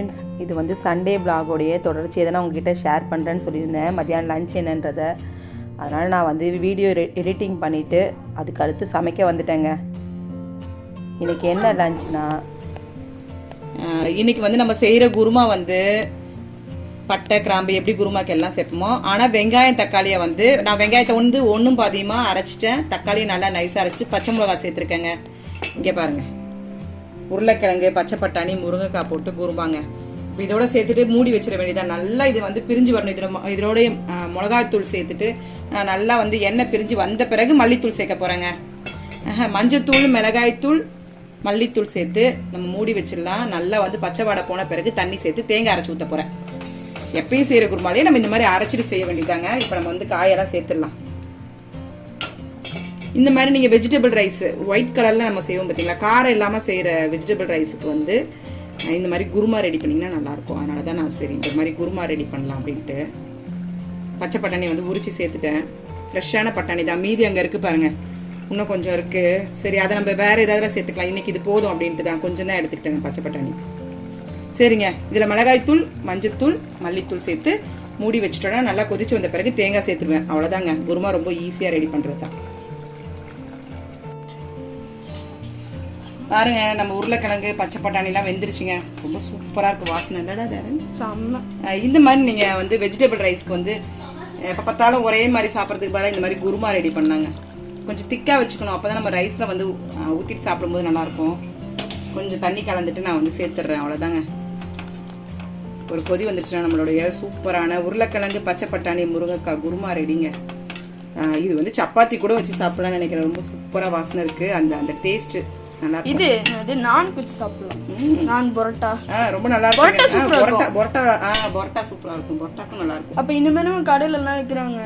Friends, இது வந்து Sunday vlog-உடைய தொடர்ச்சி. எதனா உங்ககிட்ட ஷேர் பண்ணுறேன்னு சொல்லியிருந்தேன் மத்தியானம் லஞ்ச் என்னன்றதை. அதனால் நான் வந்து வீடியோ எடிட்டிங் பண்ணிவிட்டு அதுக்கு அடுத்து சமைக்க வந்துட்டேங்க. இன்றைக்கி என்ன லஞ்ச்னா, இன்றைக்கி வந்து நம்ம செய்கிற குருமா வந்து பட்டை கிராம்பு எப்படி குருமாக்கு எல்லாம் சேர்ப்போமோ, ஆனால் வெங்காயம் தக்காளியை வந்து நான் வெங்காயத்தை வந்து ஒன்றும் பாதியமாக அரைச்சிட்டேன். தக்காளியை நல்லா நைஸாக அரைச்சிட்டு பச்சை மிளகா சேர்த்துருக்கேங்க. இங்கே பாருங்கள், உருளைக்கிழங்கு, பச்சை பட்டாணி, முருங்கைக்காய் போட்டு குருமாங்க. இப்போ இதோட சேர்த்துட்டு மூடி வச்சிட வேண்டியதான். நல்லா இது வந்து பிரிஞ்சு வரணும். இதோடைய மிளகாய்த்தூள் சேர்த்துட்டு நல்லா வந்து எண்ணெய் பிரிஞ்சு வந்த பிறகு மல்லித்தூள் சேர்க்க போகிறேங்க. மஞ்சத்தூள், மிளகாய்த்தூள், மல்லித்தூள் சேர்த்து நம்ம மூடி வச்சிடலாம். நல்லா வந்து பச்சை வாடை போன பிறகு தண்ணி சேர்த்து தேங்காய் அரைச்சி ஊற்ற போகிறேன். எப்பயும் செய்கிற குருமாலே நம்ம இந்த மாதிரி அரைச்சிட்டு செய்ய வேண்டியதாங்க. இப்போ நம்ம வந்து காயெல்லாம் சேர்த்துடலாம். இந்த மாதிரி நீங்கள் வெஜிடபிள் ரைஸ் ஒயிட் கலரில் நம்ம செய்வோம் பார்த்தீங்களா, காரம் இல்லாமல் செய்கிற வெஜிடபிள் ரைஸுக்கு வந்து இந்த மாதிரி குருமா ரெடி பண்ணிங்கன்னா நல்லாயிருக்கும். அதனால தான் நான் சரி இந்த மாதிரி குருமா ரெடி பண்ணலாம் அப்படின்ட்டு பச்சை பட்டாணி வந்து உரித்து சேர்த்துட்டேன். ஃப்ரெஷ்ஷான பட்டாணி தான், மீதி அங்கே இருக்குது பாருங்கள், இன்னும் கொஞ்சம் இருக்குது. சரி, அதை நம்ம வேறு ஏதாவது சேர்த்துக்கலாம். இன்றைக்கி இது போதும் அப்படின்ட்டு தான் கொஞ்சம் தான் எடுத்துக்கிட்டேன் பச்சை பட்டாணி. சரிங்க, இதில் மிளகாய்த்தூள், மஞ்சத்தூள், மல்லித்தூள் சேர்த்து மூடி வச்சுட்டோன்னா நல்லா கொதிச்சு வந்த பிறகு தேங்காய் சேர்த்துருவேன். அவ்வளோதாங்க, குருமா ரொம்ப ஈஸியாக ரெடி பண்ணுறது தான். பாருங்க, நம்ம உருளைக்கிழங்கு, பச்சை பட்டாணிலாம் வெந்துருச்சுங்க. ரொம்ப சூப்பராக இருக்குது வாசனை. இல்லடா செம்ம. இந்த மாதிரி நீங்கள் வந்து வெஜிடபிள் ரைஸ்க்கு வந்து எப்போ பார்த்தாலும் ஒரே மாதிரி சாப்பிட்றதுக்கு பதிலாக இந்த மாதிரி குருமா ரெடி பண்ணாங்க. கொஞ்சம் திக்காக வச்சுக்கணும், அப்போ தான் நம்ம ரைஸில் வந்து ஊற்றிட்டு சாப்பிடும்போது நல்லாயிருக்கும். கொஞ்சம் தண்ணி கலந்துட்டு நான் வந்து சேர்த்துட்றேன். அவ்வளோதாங்க. ஒரு கொதி வந்துருச்சுன்னா நம்மளுடைய சூப்பரான உருளைக்கிழங்கு, பச்சை பட்டாணி, முருங்கைக்காய் குருமா ரெடிங்க. இது வந்து சப்பாத்தி கூட வச்சு சாப்பிடலாம்னு நினைக்கிறேன். ரொம்ப சூப்பராக வாசனை இருக்குது. அந்த டேஸ்ட்டு நல்லா இது அது நான் குச்சி சாப்பிடலாம். நான் பரோட்டா ரொம்ப நல்லா இருக்கும். பரோட்டா சூப்பரா இருக்கும். பரோட்டாக்கும் நல்லா இருக்கும். அப்ப இந்த மாதிரி கடையில எல்லாம் விக்கிறாங்க.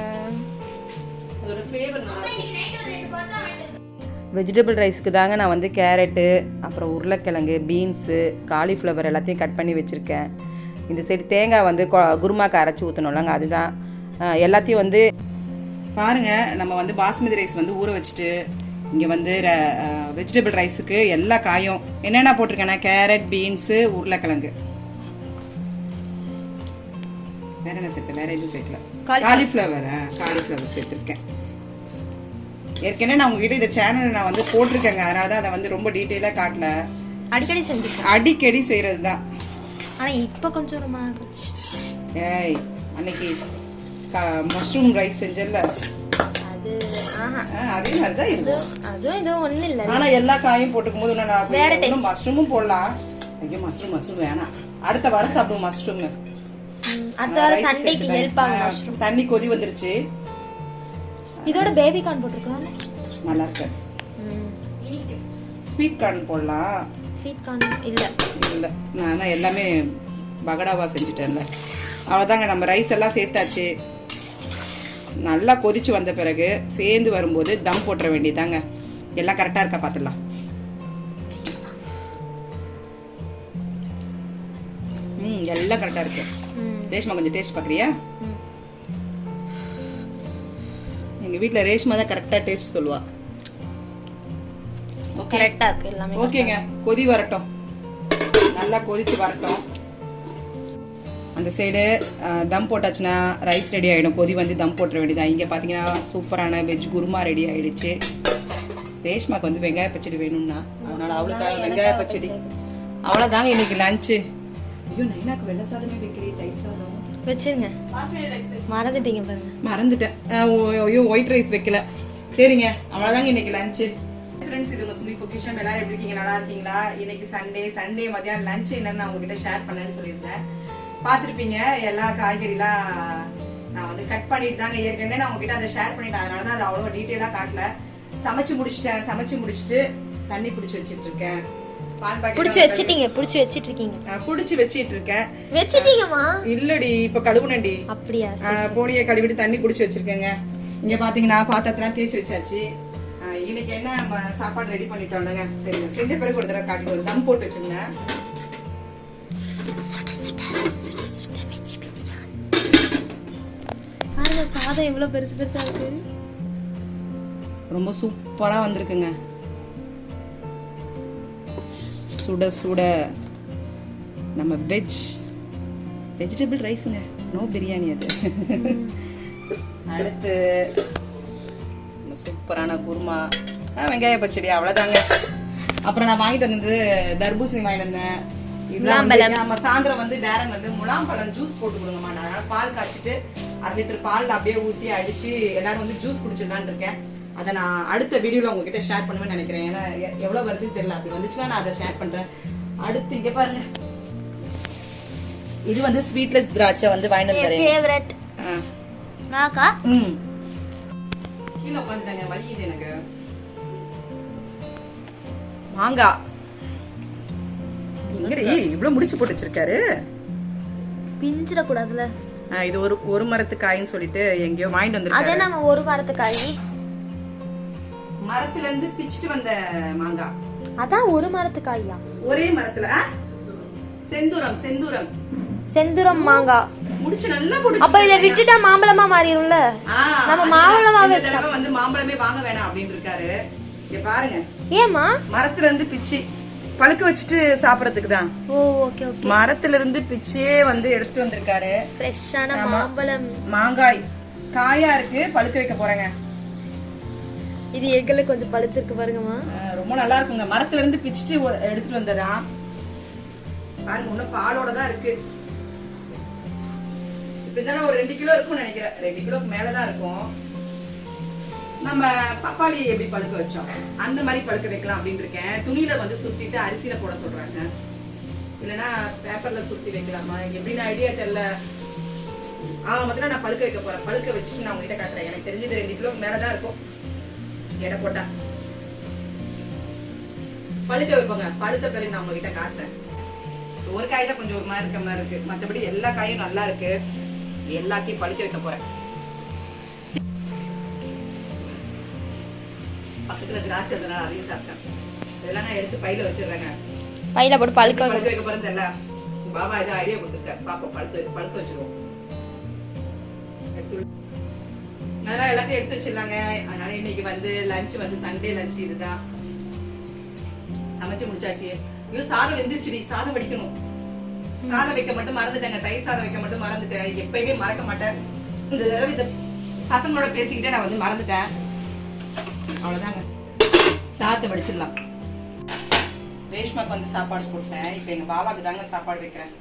அதோட ஃப்ளேவர் நல்லா இருக்கும். வெஜிடபிள் ரைஸுக்கு தாங்க நான் வந்து கேரட்டு, அப்புறம் உருளைக்கிழங்கு, பீன்ஸு, காலிஃப்ளவர் எல்லாத்தையும் கட் பண்ணி வச்சுருக்கேன். இந்த சைடு தேங்காய் வந்து குருமாக்கு அரைச்சி ஊற்றணும்லங்க, அதுதான். எல்லாத்தையும் வந்து பாருங்கள், நம்ம வந்து பாஸ்மதி ரைஸ் வந்து ஊற வச்சுட்டு இங்கே வந்து வெஜிடபிள் ரைஸுக்கு எல்லா காயும் என்னென்ன போட்டிருக்கேன்னா கேரட், பீன்ஸு, உருளைக்கிழங்கு, வேற என்ன சேர்த்து, வேற எதுவும் சேர்க்கல, காலிஃப்ளவர் சேர்த்துருக்கேன். ஏற்கனவே நான் உங்ககிட்ட இந்த சேனல் நான் வந்து போட்டிருக்கேங்க. அதனால தான் அதை வந்து ரொம்ப டீட்டெயிலாக காட்டல. அடிக்கடி செய்கிறது தான். ஆனால் இப்போ கொஞ்சம் ரொம்ப ஏய், அன்னைக்கு மஷ்ரூம் ரைஸ் செஞ்சல, அதே மாதிரி தான் இருக்கும். ஆனா எல்லா காயும் போட்டுக்கும் போது மஷ்ரூமும் போடலாம். ஐயோ, மஷ்ரூம் வேணாம், அடுத்த வாரம் சாப்பிடுவோம் மஷ்ரூம். தண்ணி கொதி வந்துருச்சு. இதோட பேபி கார்ன் போட்டுருக்காங்க, நல்லா இருக்கு. ஸ்வீட் கார்ன் போடலாம். ஸ்வீட் கார்ன் இல்ல, நான் தான் எல்லாமே பகடாவா செஞ்சுட்டேன்ல. அவ்வளோதாங்க, நம்ம ரைஸ் எல்லாம் சேர்த்தாச்சு. நல்லா கொதிச்சு வந்த பிறகு சேர்ந்து வரும்போது தம் போட்டுற வேண்டியதாங்க. எல்லாம் கரெக்டாக இருக்கா பார்த்துடலாம். எல்லாம் கரெக்டாக இருக்கு. ரேஷ்மா கொஞ்சம் டேஸ்ட் பார்க்குறியா? எங்கள் வீட்டில் ரேஷ்மா தான் கரெக்டாக டேஸ்ட் சொல்லுவா. கரெக்டாக இருக்கு எல்லாமே. ஓகேங்க, கொதி வரட்டும், நல்லா கொதிச்சு வரட்டும். அந்த சைடு தம் போட்டாச்சுன்னா ரைஸ் ரெடி ஆகிடும். கொதி வந்து தம் போட்டுற வேண்டியதான். இங்கே பார்த்தீங்கன்னா சூப்பரான வெஜ் குருமா ரெடி ஆகிடுச்சு. ரேஷ்மாக்கு வந்து வெங்காய பச்சடி வேணும்னா அதனால் அவளுக்காக வெங்காய பச்சடி. அவ்வளோதாங்க இன்னைக்கு லஞ்சு. ஐயோ, நைனாக்கு வெள்ளை சாதமே வைக்கிறேன், தயிர் சாதம் வச்சுருங்க. மறந்துட்டீங்க பாருங்க. மறந்துட்டேன். ஐயோ, ஒயிட் ரைஸ் வைக்கல. சரிங்க, அவ்வளோதாங்க இன்னைக்கு லஞ்சு. ஃப்ரெண்ட்ஸ், இது உங்கள் சுமி பொக்கிஷம். எல்லாரும் எப்படி இருக்கீங்க? நல்லா இருக்கீங்களா? இன்னைக்கு சண்டே மதியானம் லஞ்சு என்னன்னு நான் உங்ககிட்ட ஷேர் பண்ணேன்னு சொல்லியிருந்தேன். பார்த்துருப்பீங்க, எல்லா காய்கறிலாம் நான் வந்து கட் பண்ணிட்டு தாங்க. ஏற்கனவே நான் உங்ககிட்ட அதை ஷேர் பண்ணிட்டேன். அதனால தான் அதை அவ்வளோ டீட்டெயிலாக காட்டல. சமைச்சு முடிச்சுட்டு தண்ணி பிடிச்சி வச்சுட்டு இருக்கேன். பால் பாக்கெட் பிடிச்சி வச்சிட்டு இருக்கேன். இல்லடி, இப்ப கழுவுனடி. அப்படியா? போனியை கழுவிட்டு தண்ணி பிடிச்சி வச்சிருக்கேங்க. இங்க பாத்தீங்கன்னா பாத்திரத்தெல்லாம் தேய்ச்சி வச்சாச்சு. இன்னைக்கு என்ன நம்ம சாப்பாடு ரெடி பண்ணிட்டோம்லங்க. சரிங்க, செஞ்ச பிறகு ஒரு தடவை காட்டி ஒரு தம் போட்டு வச்சிருந்தேன். சாதம் எவ்வளவு பெருசா இருக்கு. ரொம்ப சூப்பரா வந்திருக்குங்க. சுட சுட நம்ம வெஜிடபிள் ரைஸுங்க, நோ பிரியாணி அது. அடுத்து சூப்பரான குருமா, வெங்காய பச்சடி, அவ்வளோதாங்க. அப்புறம் நான் வாங்கிட்டு வந்தது தர்பூசணி வாங்கிட்டு வந்தேன். நம்ம சாயந்தரம் வந்து டேரன் வந்து முலாம்பழம் ஜூஸ் போட்டு கொடுங்கம்மா. நான் பால் காய்ச்சிட்டு 1/2 லிட்டர் பால் அப்படியே ஊற்றி அடிச்சு எல்லாரும் வந்து ஜூஸ் குடிச்சிடலான்னு இருக்கேன். அதை நான் அடுத்த வீடியோவில் உங்ககிட்ட ஷேர் பண்ணுவேன்னு நினைக்கிறேன். ஏன்னா எவ்வளோ வருதுன்னு தெரியல. அப்படி வந்துச்சுன்னா நான் அதை ஷேர் பண்ணுறேன். அடுத்து இங்கே பாருங்க, இது வந்து ஸ்வீட்லெஸ் திராட்சை வந்து வாங்கிட்டு ஃபேவரட். நாக்கா கீழே உட்காந்துட்டாங்க, வலிக்குது எனக்கு. மாங்காய் எங்கடி இவ்வளவு முடிச்சு போட்டு வச்சிருக்காரு, பிஞ்சிர கூடாதுல. இது ஒரு மரத்து காயின்னு சொல்லிட்டு எங்கேயோ வாங்கிட்டு வந்திருக்காரு. அதே நம்ம ஒரு மரத்து காய், மரத்துல இருந்து பிச்சிட்டு வந்த மாங்காய். அதான் ஒரு மரத்து காயா? ஒரே மரத்துல செந்தூரம் செந்தூரம் செந்தூரம் மாங்காய் முடிச்சு நல்லா போட்டு. அப்ப இத விட்டுட்டா மாம்பழமா மாறிடும்ல. நம்ம மாம்பழமாவே வந்து மாம்பழமே வாங்க வேணாம் அப்படின்னு இருக்காரு. இங்க பாருங்க, ஏமா மரத்துல இருந்து பிச்சி பழுக்க வச்சுட்டு சாப்பிடறதுக்கு தான். ஓ ஓகே ஓகே. மரத்துல இருந்து பிச்சியே வந்து எடுத்துட்டு வந்திருக்காரு. ஃப்ரெஷ்ஷான மாம்பழம், மாங்காய் காயா இருக்கு, பழுக்க வைக்க போறேங்க. இது எங்கல கொஞ்சம் பழுத்து இருக்கு பாருங்கம்மா, ரொம்ப நல்லா இருக்குங்க. மரத்துல இருந்து பிச்சிட்டு எடுத்துட்டு வந்ததா பாருங்க. இன்னும் பாலோட தான் இருக்கு. இப்படிதானே ஒரு 2 கிலோ இருக்கும்னு நினைக்கிறேன். 2 கிலோக்கு மேலதான் இருக்கும். நம்ம பப்பாளி எப்படி பழுக்க வச்சோம் அந்த மாதிரி பழுக்க வைக்கலாம் அப்படின்னு இருக்கேன். துணியில வந்து சுத்திட்டு அரிசியில போட சொல்றாங்க, இல்லைன்னா பேப்பர்ல சுத்தி வைக்கலாமா எப்படின்னு ஐடியா தெரியல. மொத்தம் நான் பழுக்க வைக்க போறேன். பழுக்க வச்சுட்டு நான் உங்ககிட்ட காட்டுறேன். எனக்கு தெரிஞ்சது 2 கிலோக்கு மேலதான் இருக்கும் எடை போட்டா. பழுக்க வைப்பாங்க, பழுத்த பிறகு நான் உங்ககிட்ட காட்டுறேன். ஒரு காய் தான் கொஞ்சம் ஒரு மாதிரி இருக்க மாதிரி இருக்கு, மற்றபடி எல்லா காயும் நல்லா இருக்கு. எல்லாத்தையும் பழுக்க வைக்க போறேன். பக்கத்துல திராட்சை இருந்தனால அதையும் சாப்பிட்டேன். இதெல்லாம் நான் எடுத்து பையில வச்சிடுறேங்க. பையில போட்டு பழுக்க வைக்க போறது இல்ல. பாபா இது ஐடியா கொடுத்துருக்காரு, பாப்போம் பழுக்க வச்சிருவோம். அதனால எல்லாத்தையும் எடுத்து வச்சிடலாங்க. அதனால இன்னைக்கு வந்து லஞ்ச் வந்து சண்டே லஞ்ச் இதுதான். சமைச்சு முடிச்சாச்சு. ஐயோ சாதம் வெந்துருச்சுடி, சாதம் வடிக்கணும். சாதம் வைக்க மட்டும் மறந்துட்டேங்க, தயிர் சாதம் வைக்க மட்டும் மறந்துட்டேன். எப்பயுமே மறக்க மாட்டேன். இந்த தடவை இந்த பசங்களோட பேசிக்கிட்டே நான் வந்து மறந்துட்டேன். அவ்வளவுதாங்க, சாதத்தை வடிச்சிடலாம். ரேஷ்மாக்கு வந்து சாப்பாடு போட்டேன். இப்ப எங்க பாபாக்கு தாங்க சாப்பாடு வைக்கிறேன்.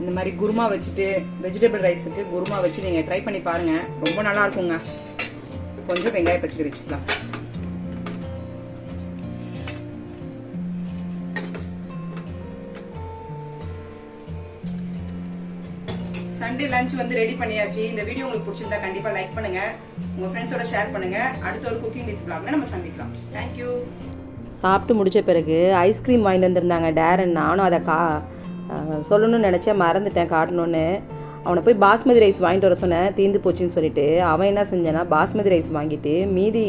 இந்த மாதிரி குருமா வச்சுட்டு வெஜிடபிள் ரைஸுக்கு குருமா வச்சு நீங்கள் ட்ரை பண்ணி பாருங்கள், ரொம்ப நல்லா இருக்குங்க. கொஞ்சம் வெங்காய பச்சடி வச்சுக்கலாம். சண்டே லஞ்ச் வந்து ரெடி பண்ணியாச்சு. இந்த வீடியோ உங்களுக்கு பிடிச்சிருந்தா கண்டிப்பாக லைக் பண்ணுங்கள், உங்கள் ஃப்ரெண்ட்ஸோட ஷேர் பண்ணுங்கள். அடுத்த ஒரு குக்கிங் வித் vlogல நம்ம சந்திக்கலாம். தேங்க்யூ. சாப்பிட்டு முடித்த பிறகு ஐஸ்கிரீம் வாங்கிட்டு வந்திருந்தாங்க டேரன். நானும் அதை சொல்லணும்னு நினச்சேன், மறந்துட்டேன் காட்டணுன்னு. அவனை போய் பாஸ்மதி ரைஸ் வாங்கிட்டு வர சொன்னேன், தீர்ந்து போச்சுன்னு சொல்லிட்டு. அவன் என்ன செஞ்சானா பாஸ்மதி ரைஸ் வாங்கிட்டு மீதி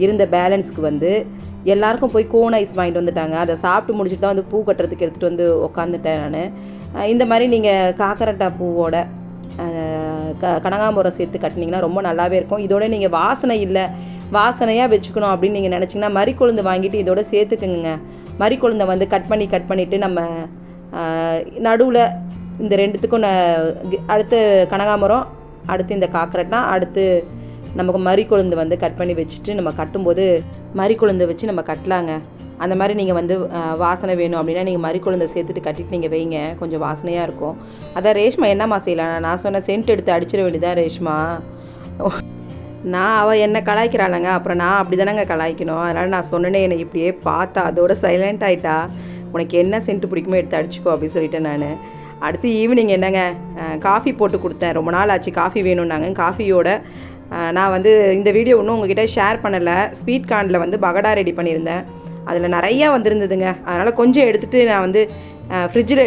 இருந்த பேலன்ஸ்க்கு வந்து எல்லாருக்கும் போய் கோன் ஐஸ் வாங்கிட்டு வந்துட்டாங்க. அதை சாப்பிட்டு முடிச்சுட்டு தான் வந்து பூ கட்டுறதுக்கு எடுத்துகிட்டு வந்து உக்காந்துட்டேன் நான். இந்த மாதிரி நீங்கள் காக்கரட்டா பூவோட கனகாம்பரம் சேர்த்து கட்டினீங்கன்னா ரொம்ப நல்லாவே இருக்கும். இதோட நீங்கள் வாசனை இல்லை, வாசனையாக வச்சுக்கணும் அப்படின்னு நீங்கள் நினச்சிங்கன்னா மறிக்கொழுந்து வாங்கிட்டு இதோட சேர்த்துக்குங்க. மறிக்கொழுந்தை வந்து கட் பண்ணிவிட்டு நம்ம நடுவில் இந்த ரெண்டுத்துக்கும் அடுத்து கனகாம்பரம், அடுத்து இந்த காக்கரட்டா, அடுத்து நமக்கு மறிக்கொழுந்து வந்து கட் பண்ணி வச்சுட்டு நம்ம கட்டும்போது மறிக்கொழுந்தை வச்சு நம்ம கட்டலாங்க. அந்த மாதிரி நீங்கள் வந்து வாசனை வேணும் அப்படின்னா நீங்கள் மறிக்கொழுந்தை சேர்த்துட்டு கட்டிட்டு நீங்கள் வைங்க, கொஞ்சம் வாசனையாக இருக்கும். அதான் ரேஷ்மா என்னம்மா செய்யலாம், நான் சொன்ன சென்ட் எடுத்து அடிச்சிட வேண்டியதான் ரேஷ்மா. அவள் என்னை கலாய்க்கிறாளங்க, அப்புறம் நான் அப்படி தானேங்க கலாய்க்கணும். அதனால் நான் சொன்னேனே, என்னை இப்படியே பார்த்தா அதோட சைலண்ட் ஆகிட்டா. உனக்கு என்ன சென்ட்டு பிடிக்குமோ எடுத்து அடிச்சுக்கோ அப்படின்னு சொல்லிட்டேன் நான். அடுத்து ஈவினிங் என்னங்க காஃபி போட்டு கொடுத்தேன். ரொம்ப நாள் ஆச்சு காஃபி வேணும்னாங்க. காஃபியோட நான் வந்து இந்த வீடியோ இன்னும் உங்ககிட்ட ஷேர் பண்ணலை. ஸ்வீட் கார்னில் வந்து பகடா ரெடி பண்ணியிருந்தேன். அதில் நிறையா வந்திருந்ததுங்க. அதனால் கொஞ்சம் எடுத்துகிட்டு நான் வந்து ஃப்ரிட்ஜில்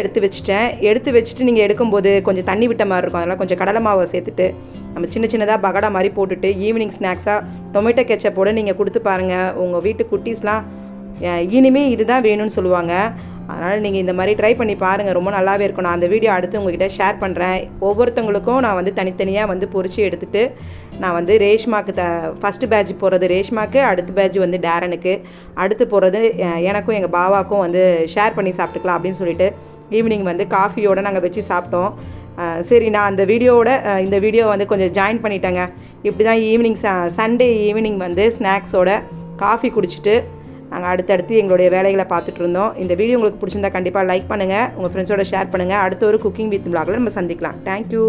எடுத்து வச்சுட்டு நீங்கள் எடுக்கும்போது கொஞ்சம் தண்ணி விட்ட மாதிரி இருக்கும். அதனால் கொஞ்சம் கடலை மாவை சேர்த்துட்டு நம்ம சின்னதாக பகடா மாதிரி போட்டுட்டு ஈவினிங் ஸ்நாக்ஸாக டொமேட்டோ கெச்சப்போடு நீங்கள் கொடுத்து பாருங்கள். உங்கள் வீட்டு குட்டீஸ்லாம் இனிமேல் இதுதான் வேணும்னு சொல்லுவாங்க. அதனால் நீங்கள் இந்த மாதிரி ட்ரை பண்ணி பாருங்கள், ரொம்ப நல்லாவே இருக்கும். நான் அந்த வீடியோ அடுத்து உங்கள்கிட்ட ஷேர் பண்ணுறேன். ஒவ்வொருத்தவங்களுக்கும் நான் வந்து தனித்தனியாக வந்து பொரிச்சு எடுத்துகிட்டு நான் வந்து ரேஷ்மாக்கு ஃபஸ்ட்டு பேட்ச் போடுறது ரேஷ்மாக்கு, அடுத்த பேட்ச் வந்து டேரனுக்கு, அடுத்து போடுறது எனக்கும் எங்கள் பாவாக்கும் வந்து ஷேர் பண்ணி சாப்பிட்டுக்கலாம் அப்படின்னு சொல்லிட்டு ஈவினிங் வந்து காஃபியோடு நாங்கள் வச்சு சாப்பிட்டோம். சரி, நான் அந்த இந்த வீடியோ வந்து கொஞ்சம் ஜாயின் பண்ணிட்டேங்க. இப்படி தான் ஈவினிங் சண்டே ஈவினிங் வந்து ஸ்நாக்ஸோட காஃபி குடிச்சிட்டு நாங்கள் அடுத்தடுத்து எங்களுடைய வேலைகளை பார்த்துட்டு இருந்தோம். இந்த வீடியோ உங்களுக்கு பிடிச்சிருந்தா கண்டிப்பாக லைக் பண்ணுங்கள், உங்கள் ஃப்ரெண்ட்ஸோட ஷேர் பண்ணுங்கள். அடுத்த ஒரு குக்கிங் வித் vlogல நம்ம சந்திக்கலாம். தேங்க்யூ.